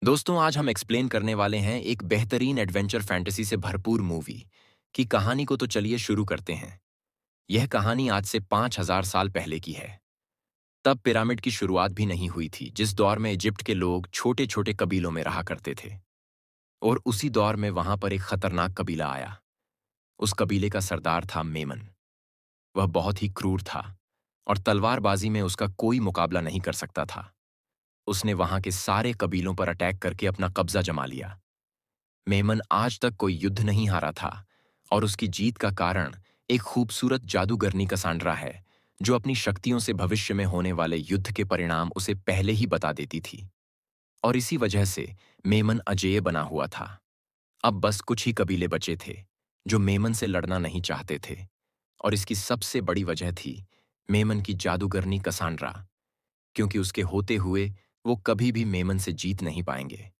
दोस्तों, आज हम एक्सप्लेन करने वाले हैं एक बेहतरीन एडवेंचर फैंटेसी से भरपूर मूवी की कहानी को। तो चलिए शुरू करते हैं। यह कहानी आज से 5000 साल पहले की है। तब पिरामिड की शुरुआत भी नहीं हुई थी, जिस दौर में इजिप्ट के लोग छोटे छोटे कबीलों में रहा करते थे। और उसी दौर में वहां पर एक खतरनाक कबीला आया। उस कबीले का सरदार था मेमन। वह बहुत ही क्रूर था और तलवारबाजी में उसका कोई मुकाबला नहीं कर सकता था। उसने वहां के सारे कबीलों पर अटैक करके अपना कब्जा जमा लिया। मेमन आज तक कोई युद्ध नहीं हारा था और उसकी जीत का कारण एक खूबसूरत जादूगरनी कसांड्रा है, जो अपनी शक्तियों से भविष्य में होने वाले युद्ध के परिणाम उसे पहले ही बता देती थी। और इसी वजह से मेमन अजेय बना हुआ था। अब बस कुछ ही कबीले बचे थे जो मेमन से लड़ना नहीं चाहते थे। और इसकी सबसे बड़ी वजह थी मेमन की जादूगरनी कसांड्रा, क्योंकि उसके होते हुए वो कभी भी मेमन से जीत नहीं पाएंगे।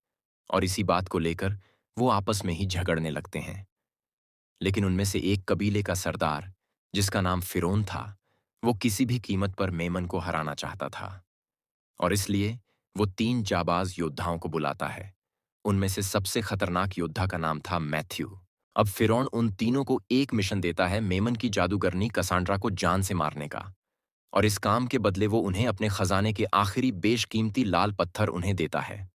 और इसी बात को लेकर वो आपस में ही झगड़ने लगते हैं। लेकिन उनमें से एक कबीले का सरदार, जिसका नाम फिरौन था, वो किसी भी कीमत पर मेमन को हराना चाहता था। और इसलिए वो 3 जाबाज योद्धाओं को बुलाता है। उनमें से सबसे खतरनाक योद्धा का नाम था मैथ्यू। अब फिरौन उन तीनों को एक मिशन देता है मेमन की जादूगरनी कसांड्रा को जान से मारने का। और इस काम के बदले वो उन्हें अपने खजाने के आखिरी बेशकीमती लाल पत्थर उन्हें देता है।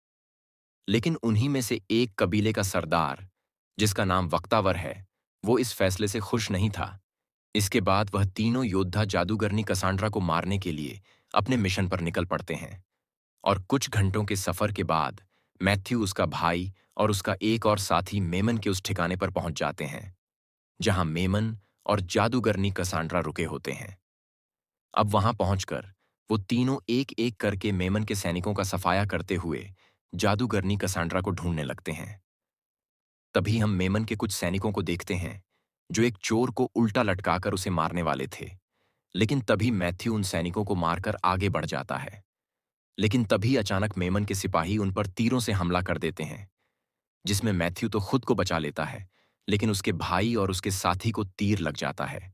लेकिन उन्हीं में से एक कबीले का सरदार, जिसका नाम वक्तावर है, वो इस फैसले से खुश नहीं था। इसके बाद वह तीनों योद्धा जादूगरनी कसांड्रा को मारने के लिए अपने मिशन पर निकल पड़ते हैं। और कुछ घंटों के सफर के बाद मैथ्यू, उसका भाई और उसका एक और साथी मेमन के उस ठिकाने पर पहुंच जाते हैं जहां मेमन और जादूगरनी कसांड्रा रुके होते हैं। अब वहां पहुंचकर वो तीनों एक एक करके मेमन के सैनिकों का सफाया करते हुए जादूगरनी कसांड्रा को ढूंढने लगते हैं। तभी हम मेमन के कुछ सैनिकों को देखते हैं जो एक चोर को उल्टा लटकाकर उसे मारने वाले थे। लेकिन तभी मैथ्यू उन सैनिकों को मारकर आगे बढ़ जाता है। लेकिन तभी अचानक मेमन के सिपाही उन पर तीरों से हमला कर देते हैं, जिसमें मैथ्यू तो खुद को बचा लेता है, लेकिन उसके भाई और उसके साथी को तीर लग जाता है,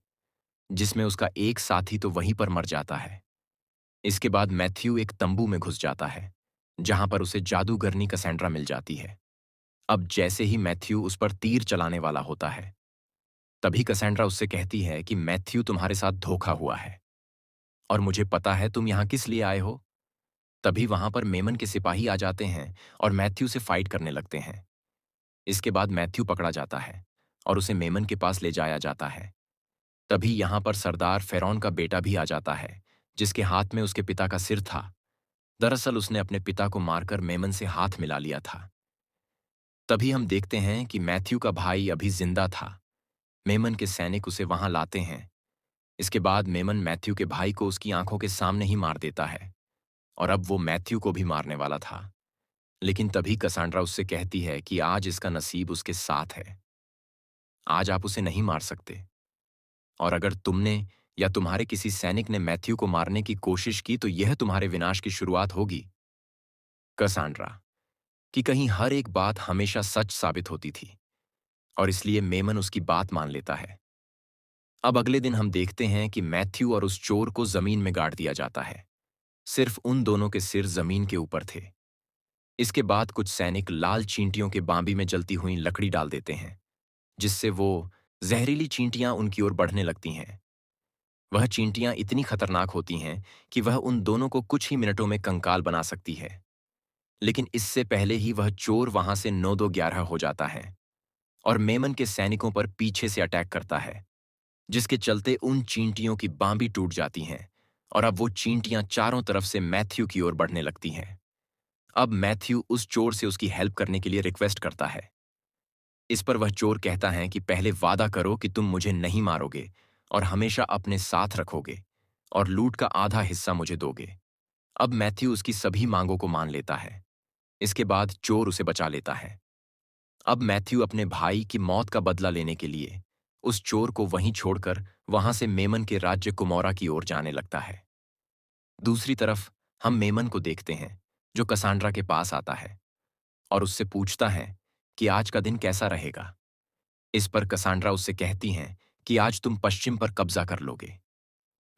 जिसमें उसका एक साथी तो वहीं पर मर जाता है। इसके बाद मैथ्यू एक तंबू में घुस जाता है, जहां पर उसे जादूगरनी कैसेंड्रा मिल जाती है। अब जैसे ही मैथ्यू उस पर तीर चलाने वाला होता है, तभी कैसेंड्रा उससे कहती है कि मैथ्यू, तुम्हारे साथ धोखा हुआ है और मुझे पता है तुम यहां किस लिए आए हो। तभी वहां पर मेमन के सिपाही आ जाते हैं और मैथ्यू से फाइट करने लगते हैं। इसके बाद मैथ्यू पकड़ा जाता है और उसे मेमन के पास ले जाया जाता है। तभी यहां पर सरदार फेरौन का बेटा भी आ जाता है, जिसके हाथ में उसके पिता का सिर था। दरअसल उसने अपने पिता को मारकर मेमन से हाथ मिला लिया था। तभी हम देखते हैं कि मैथ्यू का भाई अभी जिंदा था। मेमन के सैनिक उसे वहां लाते हैं। इसके बाद मेमन मैथ्यू के भाई को उसकी आंखों के सामने ही मार देता है और अब वो मैथ्यू को भी मारने वाला था। लेकिन तभी कसांड्रा उससे कहती है कि आज इसका नसीब उसके साथ है। आज आप उसे नहीं मार सकते। और अगर तुमने या तुम्हारे किसी सैनिक ने मैथ्यू को मारने की कोशिश की तो यह तुम्हारे विनाश की शुरुआत होगी। कसांड्रा कि कहीं हर एक बात हमेशा सच साबित होती थी और इसलिए मेमन उसकी बात मान लेता है। अब अगले दिन हम देखते हैं कि मैथ्यू और उस चोर को जमीन में गाड़ दिया जाता है। सिर्फ उन दोनों के सिर जमीन के ऊपर थे। इसके बाद कुछ सैनिक लाल चींटियों के बांबी में जलती हुई लकड़ी डाल देते हैं, जिससे वो जहरीली चींटियां उनकी ओर बढ़ने लगती हैं। वह चींटियां इतनी खतरनाक होती हैं कि वह उन दोनों को कुछ ही मिनटों में कंकाल बना सकती है। लेकिन इससे पहले ही वह चोर वहां से 9-2-11 हो जाता है और मेमन के सैनिकों पर पीछे से अटैक करता है, जिसके चलते उन चींटियों की बांबी टूट जाती हैं और अब वो चींटियां चारों तरफ से मैथ्यू की ओर बढ़ने लगती हैं। अब मैथ्यू उस चोर से उसकी हेल्प करने के लिए रिक्वेस्ट करता है। इस पर वह चोर कहता है कि पहले वादा करो कि तुम मुझे नहीं मारोगे और हमेशा अपने साथ रखोगे और लूट का आधा हिस्सा मुझे दोगे। अब मैथ्यू उसकी सभी मांगों को मान लेता है। इसके बाद चोर उसे बचा लेता है। अब मैथ्यू अपने भाई की मौत का बदला लेने के लिए उस चोर को वहीं छोड़कर वहां से मेमन के राज्य कुमोरा की ओर जाने लगता है। दूसरी तरफ हम मेमन को देखते हैं, जो कसांड्रा के पास आता है और उससे पूछता है कि आज का दिन कैसा रहेगा। इस पर कसांड्रा उससे कहती हैं कि आज तुम पश्चिम पर कब्जा कर लोगे।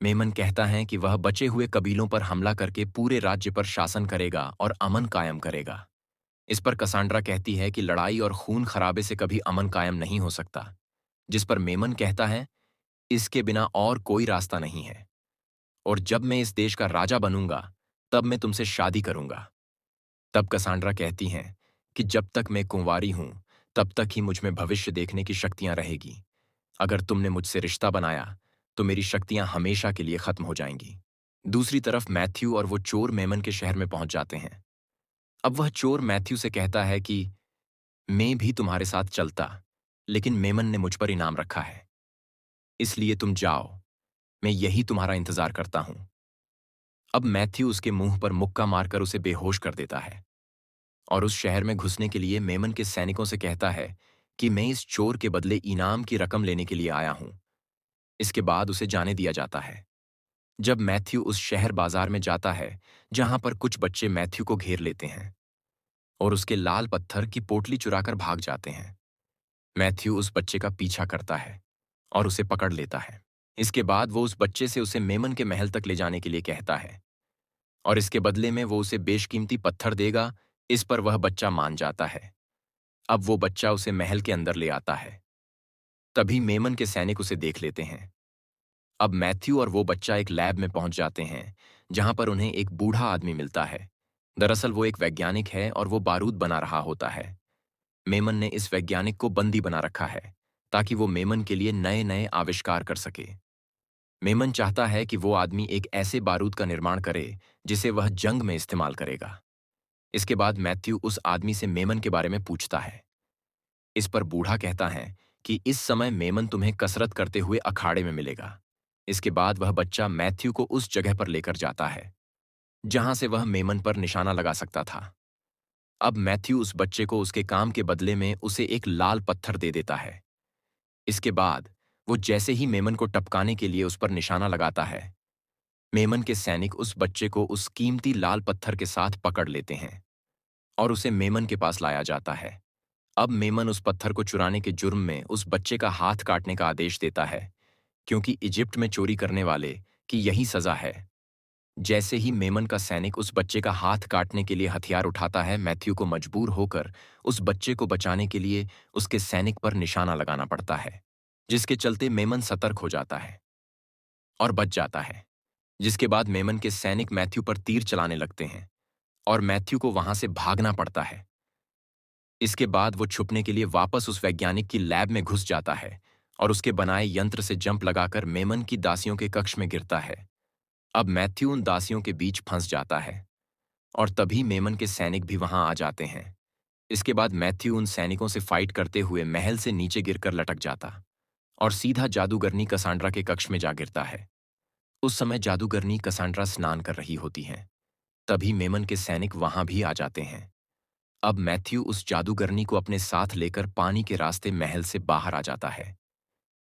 मेमन कहता है कि वह बचे हुए कबीलों पर हमला करके पूरे राज्य पर शासन करेगा और अमन कायम करेगा। इस पर कसांड्रा कहती है कि लड़ाई और खून खराबे से कभी अमन कायम नहीं हो सकता, जिस पर मेमन कहता है, इसके बिना और कोई रास्ता नहीं है, और जब मैं इस देश का राजा बनूंगा तब मैं तुमसे शादी करूंगा। तब कसांड्रा कहती हैं कि जब तक मैं कुंवारी हूं तब तक ही मुझ में भविष्य देखने की शक्तियां रहेगी। अगर तुमने मुझसे रिश्ता बनाया तो मेरी शक्तियां हमेशा के लिए खत्म हो जाएंगी। दूसरी तरफ मैथ्यू और वो चोर मेमन के शहर में पहुंच जाते हैं। अब वह चोर मैथ्यू से कहता है कि मैं भी तुम्हारे साथ चलता, लेकिन मेमन ने मुझ पर इनाम रखा है, इसलिए तुम जाओ, मैं यही तुम्हारा इंतजार करता हूं। अब मैथ्यू उसके मुंह पर मुक्का मारकर उसे बेहोश कर देता है और उस शहर में घुसने के लिए मेमन के सैनिकों से कहता है कि मैं इस चोर के बदले इनाम की रकम लेने के लिए आया हूं। इसके बाद उसे जाने दिया जाता है। जब मैथ्यू उस शहर बाजार में जाता है जहां पर कुछ बच्चे मैथ्यू को घेर लेते हैं और उसके लाल पत्थर की पोटली चुराकर भाग जाते हैं। मैथ्यू उस बच्चे का पीछा करता है और उसे पकड़ लेता है। इसके बाद वो उस बच्चे से उसे मेमन के महल तक ले जाने के लिए कहता है और इसके बदले में वो उसे बेशकीमती पत्थर देगा। इस पर वह बच्चा मान जाता है। अब वो बच्चा उसे महल के अंदर ले आता है। तभी मेमन के सैनिक उसे देख लेते हैं। अब मैथ्यू और वो बच्चा एक लैब में पहुंच जाते हैं जहां पर उन्हें एक बूढ़ा आदमी मिलता है। दरअसल वो एक वैज्ञानिक है और वो बारूद बना रहा होता है। मेमन ने इस वैज्ञानिक को बंदी बना रखा है ताकि वो मेमन के लिए नए नए आविष्कार कर सके। मेमन चाहता है कि वो आदमी एक ऐसे बारूद का निर्माण करे जिसे वह जंग में इस्तेमाल करेगा। इसके बाद मैथ्यू उस आदमी से मेमन के बारे में पूछता है। इस पर बूढ़ा कहता है कि इस समय मेमन तुम्हें कसरत करते हुए अखाड़े में मिलेगा। इसके बाद वह बच्चा मैथ्यू को उस जगह पर लेकर जाता है जहां से वह मेमन पर निशाना लगा सकता था। अब मैथ्यू उस बच्चे को उसके काम के बदले में उसे एक लाल पत्थर दे देता है। इसके बाद वो जैसे ही मेमन को टपकाने के लिए उस पर निशाना लगाता है, मेमन के सैनिक उस बच्चे को उस कीमती लाल पत्थर के साथ पकड़ लेते हैं और उसे मेमन के पास लाया जाता है। अब मेमन उस पत्थर को चुराने के जुर्म में उस बच्चे का हाथ काटने का आदेश देता है, क्योंकि इजिप्ट में चोरी करने वाले की यही सजा है। जैसे ही मेमन का सैनिक उस बच्चे का हाथ काटने के लिए हथियार उठाता है, मैथ्यू को मजबूर होकर उस बच्चे को बचाने के लिए उसके सैनिक पर निशाना लगाना पड़ता है, जिसके चलते मेमन सतर्क हो जाता है और बच जाता है। जिसके बाद मेमन के सैनिक मैथ्यू पर तीर चलाने लगते हैं और मैथ्यू को वहां से भागना पड़ता है। इसके बाद वो छुपने के लिए वापस उस वैज्ञानिक की लैब में घुस जाता है और उसके बनाए यंत्र से जंप लगाकर मेमन की दासियों के कक्ष में गिरता है। अब मैथ्यू उन दासियों के बीच फंस जाता है और तभी मेमन के सैनिक भी वहां आ जाते हैं। इसके बाद मैथ्यू उन सैनिकों से फाइट करते हुए महल से नीचे गिरकर लटक जाता और सीधा जादूगरनी कसांड्रा के कक्ष में जा गिरता है। उस समय जादूगरनी कसांड्रा स्नान कर रही होती हैं। तभी मेमन के सैनिक वहां भी आ जाते हैं। अब मैथ्यू उस जादूगरनी को अपने साथ लेकर पानी के रास्ते महल से बाहर आ जाता है,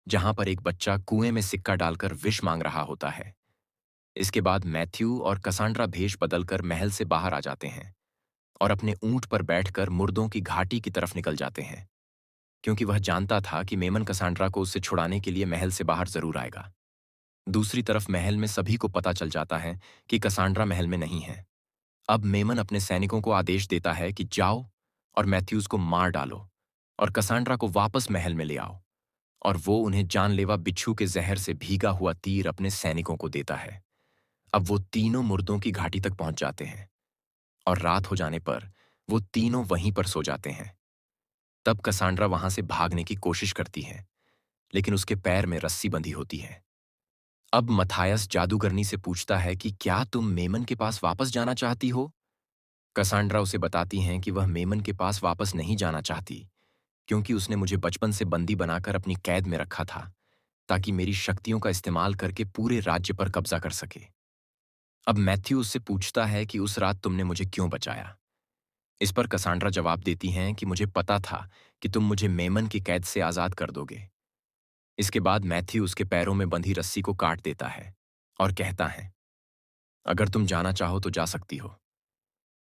जहां पर एक बच्चा कुएं में सिक्का डालकर विष मांग रहा होता है। इसके बाद मैथ्यू और कसांड्रा भेष बदलकर महल से बाहर आ जाते हैं और अपने ऊंट पर बैठकर मुर्दों की घाटी की तरफ निकल जाते हैं, क्योंकि वह जानता था कि मेमन कसांड्रा को उससे छुड़ाने के लिए महल से बाहर जरूर आएगा। दूसरी तरफ महल में सभी को पता चल जाता है कि कसांड्रा महल में नहीं है। अब मेमन अपने सैनिकों को आदेश देता है कि जाओ और मैथ्यूज को मार डालो और कसांड्रा को वापस महल में ले आओ, और वो उन्हें जानलेवा बिच्छू के जहर से भीगा हुआ तीर अपने सैनिकों को देता है। अब वो तीनों मुर्दों की घाटी तक पहुंच जाते हैं और रात हो जाने पर वो तीनों वहीं पर सो जाते हैं। तब कसांड्रा वहां से भागने की कोशिश करती है, लेकिन उसके पैर में रस्सी बंधी होती है। अब मथायस जादूगरनी से पूछता है कि क्या तुम मेमन के पास वापस जाना चाहती हो। कसांड्रा उसे बताती हैं कि वह मेमन के पास वापस नहीं जाना चाहती, क्योंकि उसने मुझे बचपन से बंदी बनाकर अपनी कैद में रखा था ताकि मेरी शक्तियों का इस्तेमाल करके पूरे राज्य पर कब्जा कर सके। अब मैथ्यू उससे पूछता है कि उस रात तुमने मुझे क्यों बचाया। इस पर कसांड्रा जवाब देती हैं कि मुझे पता था कि तुम मुझे मेमन की कैद से आजाद कर दोगे। इसके बाद मैथ्यू उसके पैरों में बंधी रस्सी को काट देता है और कहता है, अगर तुम जाना चाहो तो जा सकती हो।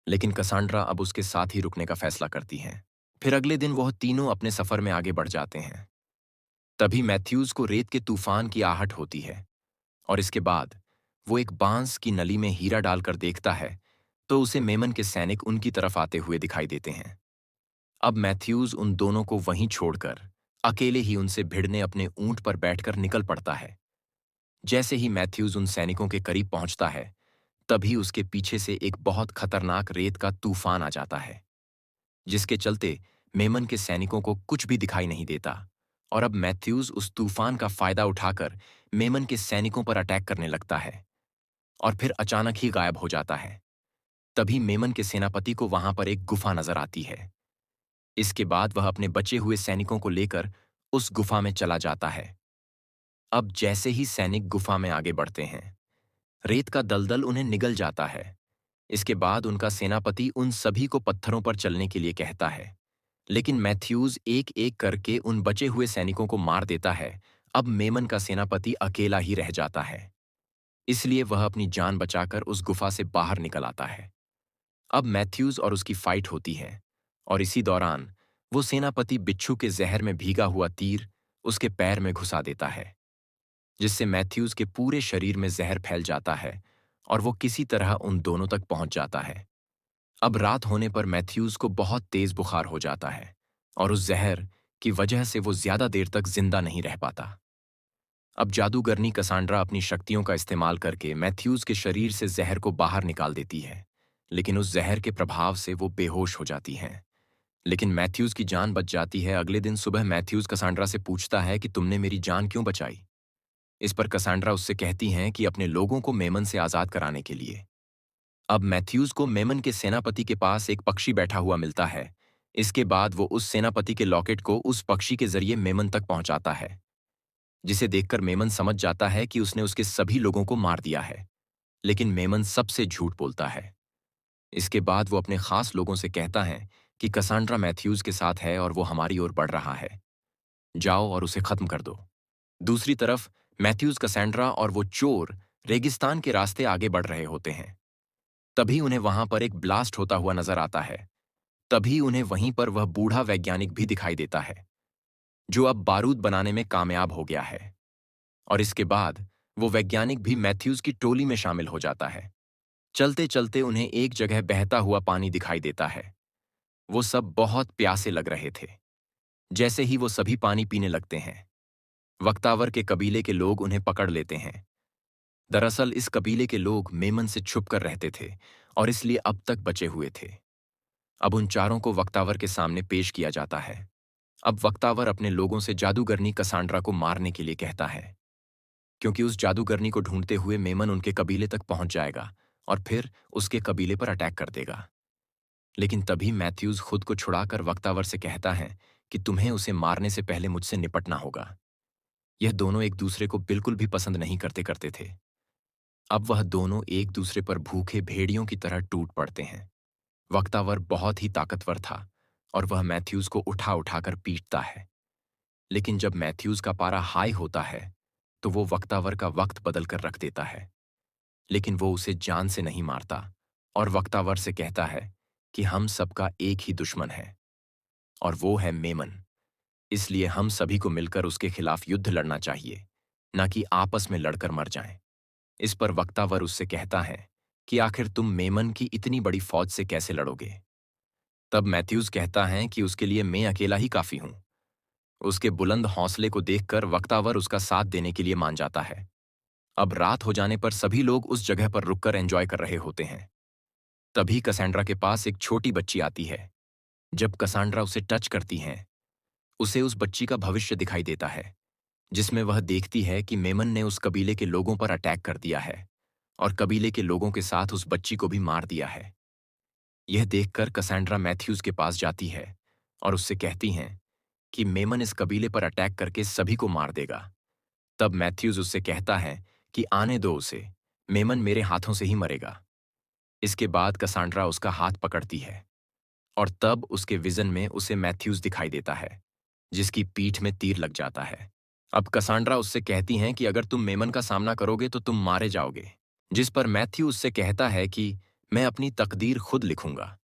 लेकिन कसांड्रा अब उसके साथ ही रुकने का फैसला करती हैं। फिर अगले दिन वह तीनों अपने सफर में आगे बढ़ जाते हैं। तभी मैथ्यूज को रेत के तूफान की आहट होती है और इसके बाद वो एक बांस की नली में हीरा डालकर देखता है तो उसे मेमन के सैनिक उनकी तरफ आते हुए दिखाई देते हैं। अब मैथ्यूज उन दोनों को वहीं छोड़कर अकेले ही उनसे भिड़ने अपने ऊंट पर बैठकर निकल पड़ता है। जैसे ही मैथ्यूज उन सैनिकों के करीब पहुंचता है, तभी उसके पीछे से एक बहुत खतरनाक रेत का तूफान आ जाता है, जिसके चलते मेमन के सैनिकों को कुछ भी दिखाई नहीं देता। और अब मैथ्यूज उस तूफान का फायदा उठाकर मेमन के सैनिकों पर अटैक करने लगता है और फिर अचानक ही गायब हो जाता है। तभी मेमन के सेनापति को वहां पर एक गुफा नजर आती है। इसके बाद वह अपने बचे हुए सैनिकों को लेकर उस गुफा में चला जाता है। अब जैसे ही सैनिक गुफा में आगे बढ़ते हैं, रेत का दलदल उन्हें निगल जाता है। इसके बाद उनका सेनापति उन सभी को पत्थरों पर चलने के लिए कहता है, लेकिन मैथ्यूज एक एक करके उन बचे हुए सैनिकों को मार देता है। अब मेमन का सेनापति अकेला ही रह जाता है, इसलिए वह अपनी जान बचाकर उस गुफा से बाहर निकल आता है। अब मैथ्यूज और उसकी फाइट होती है, और इसी दौरान वो सेनापति बिच्छू के जहर में भीगा हुआ तीर उसके पैर में घुसा देता है, जिससे मैथ्यूज के पूरे शरीर में जहर फैल जाता है और वो किसी तरह उन दोनों तक पहुंच जाता है। अब रात होने पर मैथ्यूज को बहुत तेज बुखार हो जाता है और उस जहर की वजह से वो ज्यादा देर तक जिंदा नहीं रह पाता। अब जादूगरनी कसांड्रा अपनी शक्तियों का इस्तेमाल करके मैथ्यूज के शरीर से जहर को बाहर निकाल देती है, लेकिन उस जहर के प्रभाव से वो बेहोश हो जाती हैं। लेकिन मैथ्यूज की जान बच जाती है। अगले दिन सुबह मैथ्यूज कसांड्रा से पूछता है कि तुमने मेरी जान क्यों बचाई। इस पर कसांड्रा उससे कहती हैं कि अपने लोगों को मेमन से आजाद कराने के लिए। अब मैथ्यूज को मेमन के सेनापति के पास एक पक्षी बैठा हुआ मिलता है। इसके बाद वो उस सेनापति के लॉकेट को उस पक्षी के जरिए मेमन तक पहुंचाता है, जिसे देखकर मेमन समझ जाता है कि उसने उसके सभी लोगों को मार दिया है। लेकिन मेमन सबसे झूठ बोलता है। इसके बाद वो अपने खास लोगों से कहता है कि कसांड्रा मैथ्यूज के साथ है और वो हमारी ओर बढ़ रहा है, जाओ और उसे खत्म कर दो। दूसरी तरफ मैथ्यूज, कसांड्रा और वो चोर रेगिस्तान के रास्ते आगे बढ़ रहे होते हैं। तभी उन्हें वहां पर एक ब्लास्ट होता हुआ नजर आता है। तभी उन्हें वहीं पर वह बूढ़ा वैज्ञानिक भी दिखाई देता है, जो अब बारूद बनाने में कामयाब हो गया है। और इसके बाद वो वैज्ञानिक भी मैथ्यूज की टोली में शामिल हो जाता है। चलते चलते उन्हें एक जगह बहता हुआ पानी दिखाई देता है। वो सब बहुत प्यासे लग रहे थे। जैसे ही वो सभी पानी पीने लगते हैं, वक्तावर के कबीले के लोग उन्हें पकड़ लेते हैं। दरअसल इस कबीले के लोग मेमन से छुप कर रहते थे और इसलिए अब तक बचे हुए थे। अब उन चारों को वक्तावर के सामने पेश किया जाता है। अब वक्तावर अपने लोगों से जादूगरनी कसांड्रा को मारने के लिए कहता है, क्योंकि उस जादूगरनी को ढूंढते हुए मेमन उनके कबीले तक पहुंच जाएगा और फिर उसके कबीले पर अटैक कर देगा। लेकिन तभी मैथ्यूज खुद को छुड़ाकर वक्तावर से कहता है कि तुम्हें उसे मारने से पहले मुझसे निपटना होगा। यह दोनों एक दूसरे को बिल्कुल भी पसंद नहीं करते करते थे। अब वह दोनों एक दूसरे पर भूखे भेड़ियों की तरह टूट पड़ते हैं। वक्तावर बहुत ही ताकतवर था और वह मैथ्यूज को उठा उठाकर पीटता है। लेकिन जब मैथ्यूज का पारा हाई होता है, तो वो वक्तावर का वक्त बदल कर रख देता है। लेकिन वो उसे जान से नहीं मारता और वक्तावर से कहता है कि हम सबका एक ही दुश्मन है और वो है मेमन। इसलिए हम सभी को मिलकर उसके खिलाफ युद्ध लड़ना चाहिए, ना कि आपस में लड़कर मर जाएं। इस पर वक्तावर उससे कहता है कि आखिर तुम मेमन की इतनी बड़ी फौज से कैसे लड़ोगे। तब मैथ्यूज कहता है कि उसके लिए मैं अकेला ही काफी हूं। उसके बुलंद हौसले को देखकर वक्तावर उसका साथ देने के लिए मान जाता है। अब रात हो जाने पर सभी लोग उस जगह पर रुककर एंजॉय कर रहे होते हैं। तभी कसांड्रा के पास एक छोटी बच्ची आती है। जब कसांड्रा उसे टच करती है, उसे उस बच्ची का भविष्य दिखाई देता है, जिसमें वह देखती है कि मेमन ने उस कबीले के लोगों पर अटैक कर दिया है और कबीले के लोगों के साथ उस बच्ची को भी मार दिया है। यह देखकर कसांड्रा मैथ्यूज के पास जाती है और उससे कहती हैं कि मेमन इस कबीले पर अटैक करके सभी को मार देगा। तब मैथ्यूज उससे कहता है कि आने दो उसे, मेमन मेरे हाथों से ही मरेगा। इसके बाद कसांड्रा उसका हाथ पकड़ती है और तब उसके विजन में उसे मैथ्यूज दिखाई देता है, जिसकी पीठ में तीर लग जाता है। अब कसांड्रा उससे कहती हैं कि अगर तुम मेमन का सामना करोगे तो तुम मारे जाओगे, जिस पर मैथ्यू उससे कहता है कि मैं अपनी तकदीर खुद लिखूंगा।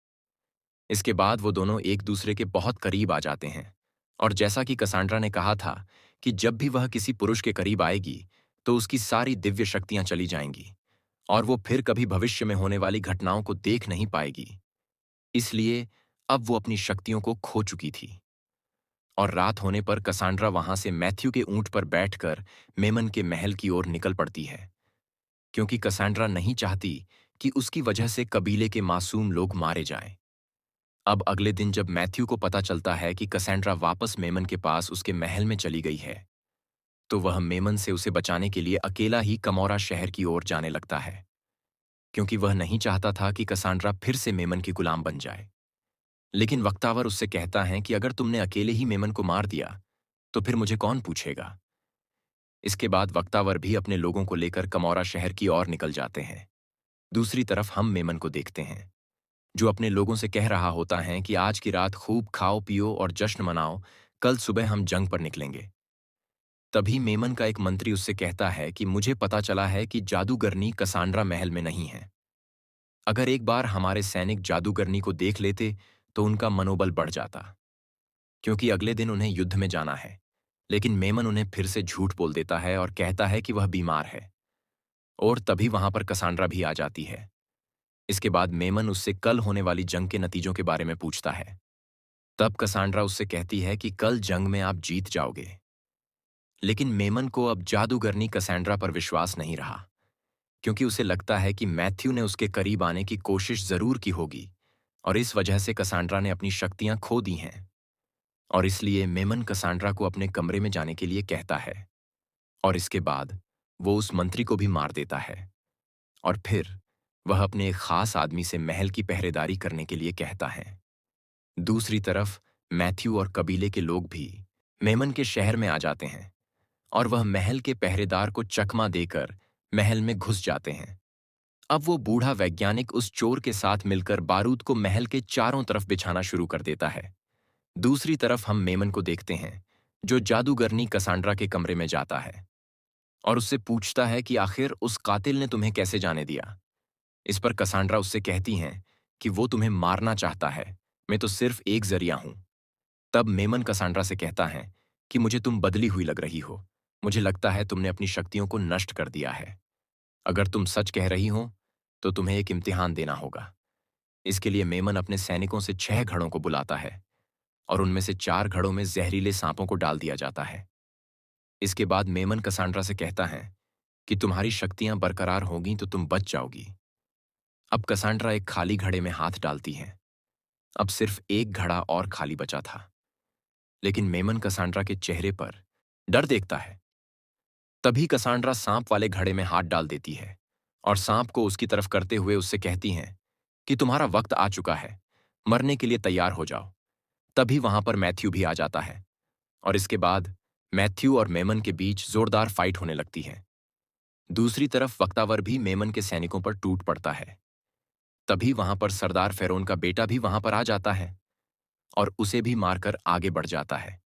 इसके बाद वो दोनों एक दूसरे के बहुत करीब आ जाते हैं और जैसा कि कसांड्रा ने कहा था कि जब भी वह किसी पुरुष के करीब आएगी तो उसकी सारी दिव्य शक्तियां चली जाएंगी और वो फिर कभी भविष्य में होने वाली घटनाओं को देख नहीं पाएगी। इसलिए अब वो अपनी शक्तियों को खो चुकी थी। और रात होने पर कसांड्रा वहां से मैथ्यू के ऊंट पर बैठकर मेमन के महल की ओर निकल पड़ती है, क्योंकि कसांड्रा नहीं चाहती कि उसकी वजह से कबीले के मासूम लोग मारे जाएं। अब अगले दिन जब मैथ्यू को पता चलता है कि कसांड्रा वापस मेमन के पास उसके महल में चली गई है, तो वह मेमन से उसे बचाने के लिए अकेला ही कमोरा शहर की ओर जाने लगता है, क्योंकि वह नहीं चाहता था कि कसांड्रा फिर से मेमन की गुलाम बन जाए। लेकिन वक्तावर उससे कहता है कि अगर तुमने अकेले ही मेमन को मार दिया, तो फिर मुझे कौन पूछेगा। इसके बाद वक्तावर भी अपने लोगों को लेकर कमौरा शहर की ओर निकल जाते हैं। दूसरी तरफ हम मेमन को देखते हैं, जो अपने लोगों से कह रहा होता है कि आज की रात खूब खाओ पियो और जश्न मनाओ, कल सुबह हम जंग पर निकलेंगे। तभी मेमन का एक मंत्री उससे कहता है कि मुझे पता चला है कि जादूगरनी कसांड्रा महल में नहीं है। अगर एक बार हमारे सैनिक जादूगरनी को देख लेते तो उनका मनोबल बढ़ जाता, क्योंकि अगले दिन उन्हें युद्ध में जाना है। लेकिन मेमन उन्हें फिर से झूठ बोल देता है और कहता है कि वह बीमार है। और तभी वहां पर कसांड्रा भी आ जाती है। इसके बाद मेमन उससे कल होने वाली जंग के नतीजों के बारे में पूछता है। तब कसांड्रा उससे कहती है कि कल जंग में आप जीत जाओगे। लेकिन मेमन को अब जादूगरनी कसांड्रा पर विश्वास नहीं रहा, क्योंकि उसे लगता है कि मैथ्यू ने उसके करीब आने की कोशिश जरूर की होगी और इस वजह से कसांड्रा ने अपनी शक्तियां खो दी हैं। और इसलिए मेमन कसांड्रा को अपने कमरे में जाने के लिए कहता है और इसके बाद वो उस मंत्री को भी मार देता है। और फिर वह अपने एक खास आदमी से महल की पहरेदारी करने के लिए कहता है। दूसरी तरफ मैथ्यू और कबीले के लोग भी मेमन के शहर में आ जाते हैं और वह महल के पहरेदार को चकमा देकर महल में घुस जाते हैं। अब वो बूढ़ा वैज्ञानिक उस चोर के साथ मिलकर बारूद को महल के चारों तरफ बिछाना शुरू कर देता है। दूसरी तरफ हम मेमन को देखते हैं, जो जादूगरनी कसांड्रा के कमरे में जाता है और उससे पूछता है कि आखिर उस कातिल ने तुम्हें कैसे जाने दिया। इस पर कसांड्रा उससे कहती हैं कि वो तुम्हें मारना चाहता है, मैं तो सिर्फ एक जरिया हूं। तब मेमन कसांड्रा से कहता है कि मुझे तुम बदली हुई लग रही हो, मुझे लगता है तुमने अपनी शक्तियों को नष्ट कर दिया है। अगर तुम सच कह रही हो तो तुम्हें एक इम्तिहान देना होगा। इसके लिए मेमन अपने सैनिकों से 6 घड़ों को बुलाता है और उनमें से 4 घड़ों में जहरीले सांपों को डाल दिया जाता है। इसके बाद मेमन कसांड्रा से कहता है कि तुम्हारी शक्तियां बरकरार होंगी तो तुम बच जाओगी। अब कसांड्रा एक खाली घड़े में हाथ डालती है। अब सिर्फ एक घड़ा और खाली बचा था, लेकिन मेमन कसांड्रा के चेहरे पर डर देखता है। तभी कसांड्रा सांप वाले घड़े में हाथ डाल देती है और सांप को उसकी तरफ करते हुए उससे कहती हैं कि तुम्हारा वक्त आ चुका है, मरने के लिए तैयार हो जाओ। तभी वहां पर मैथ्यू भी आ जाता है और इसके बाद मैथ्यू और मेमन के बीच जोरदार फाइट होने लगती है। दूसरी तरफ वक्तावर भी मेमन के सैनिकों पर टूट पड़ता है। तभी वहां पर सरदार फेरोन का बेटा भी वहां पर आ जाता है और उसे भी मारकर आगे बढ़ जाता है।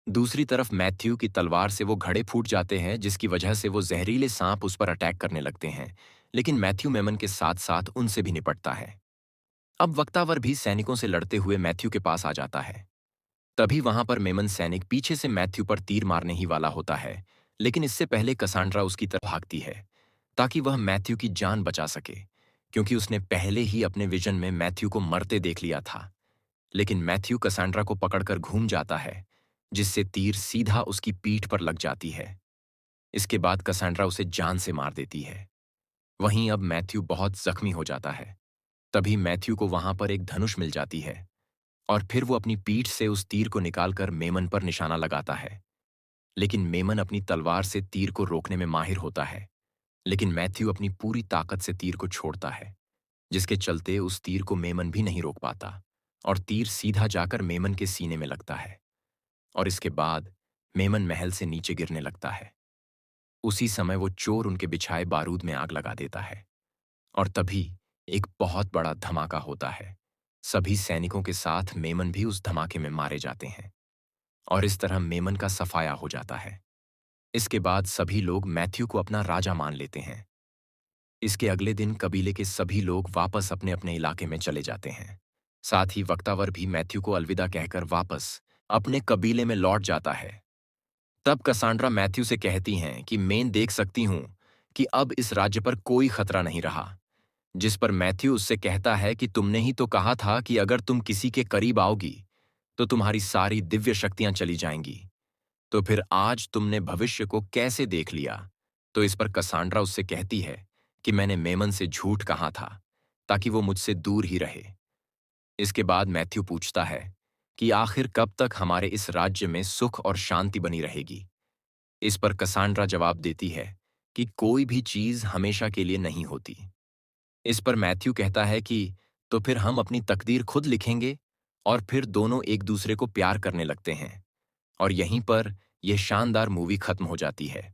दूसरी तरफ मैथ्यू की तलवार से वो घड़े फूट जाते हैं, जिसकी वजह से वो जहरीले सांप उस पर अटैक करने लगते हैं। लेकिन मैथ्यू मेमन के साथ साथ उनसे भी निपटता है। अब वक्तावर भी सैनिकों से लड़ते हुए मैथ्यू के पास आ जाता है। तभी वहां पर मेमन सैनिक पीछे से मैथ्यू पर तीर मारने ही वाला होता है, लेकिन इससे पहले कसांड्रा उसकी तरफ भागती है ताकि वह मैथ्यू की जान बचा सके, क्योंकि उसने पहले ही अपने विजन में मैथ्यू को मरते देख लिया था। लेकिन मैथ्यू कसांड्रा को पकड़कर घूम जाता है, जिससे तीर सीधा उसकी पीठ पर लग जाती है। इसके बाद कसांड्रा उसे जान से मार देती है। वहीं अब मैथ्यू बहुत जख्मी हो जाता है। तभी मैथ्यू को वहां पर एक धनुष मिल जाती है और फिर वो अपनी पीठ से उस तीर को निकालकर मेमन पर निशाना लगाता है। लेकिन मेमन अपनी तलवार से तीर को रोकने में माहिर होता है, लेकिन मैथ्यू अपनी पूरी ताकत से तीर को छोड़ता है, जिसके चलते उस तीर को मेमन भी नहीं रोक पाता और तीर सीधा जाकर मेमन के सीने में लगता है। और इसके बाद मेमन महल से नीचे गिरने लगता है। उसी समय वो चोर उनके बिछाए बारूद में आग लगा देता है और तभी एक बहुत बड़ा धमाका होता है। सभी सैनिकों के साथ मेमन भी उस धमाके में मारे जाते हैं और इस तरह मेमन का सफाया हो जाता है। इसके बाद सभी लोग मैथ्यू को अपना राजा मान लेते हैं। इसके अगले दिन कबीले के सभी लोग वापस अपने अपने इलाके में चले जाते हैं। साथ ही वक्तावर भी मैथ्यू को अलविदा कहकर वापस अपने कबीले में लौट जाता है। तब कसांड्रा मैथ्यू से कहती हैं कि मैं देख सकती हूं कि अब इस राज्य पर कोई खतरा नहीं रहा। जिस पर मैथ्यू उससे कहता है कि तुमने ही तो कहा था कि अगर तुम किसी के करीब आओगी तो तुम्हारी सारी दिव्य शक्तियां चली जाएंगी। तो फिर आज तुमने भविष्य को कैसे देख लिया? तो इस पर कसांड्रा उससे कहती है कि मैंने मेमन से झूठ कहा था ताकि वो मुझसे दूर ही रहे। इसके बाद मैथ्यू पूछता है कि आखिर कब तक हमारे इस राज्य में सुख और शांति बनी रहेगी। इस पर कसांड्रा जवाब देती है कि कोई भी चीज हमेशा के लिए नहीं होती। इस पर मैथ्यू कहता है कि तो फिर हम अपनी तकदीर खुद लिखेंगे। और फिर दोनों एक दूसरे को प्यार करने लगते हैं। और यहीं पर यह शानदार मूवी खत्म हो जाती है।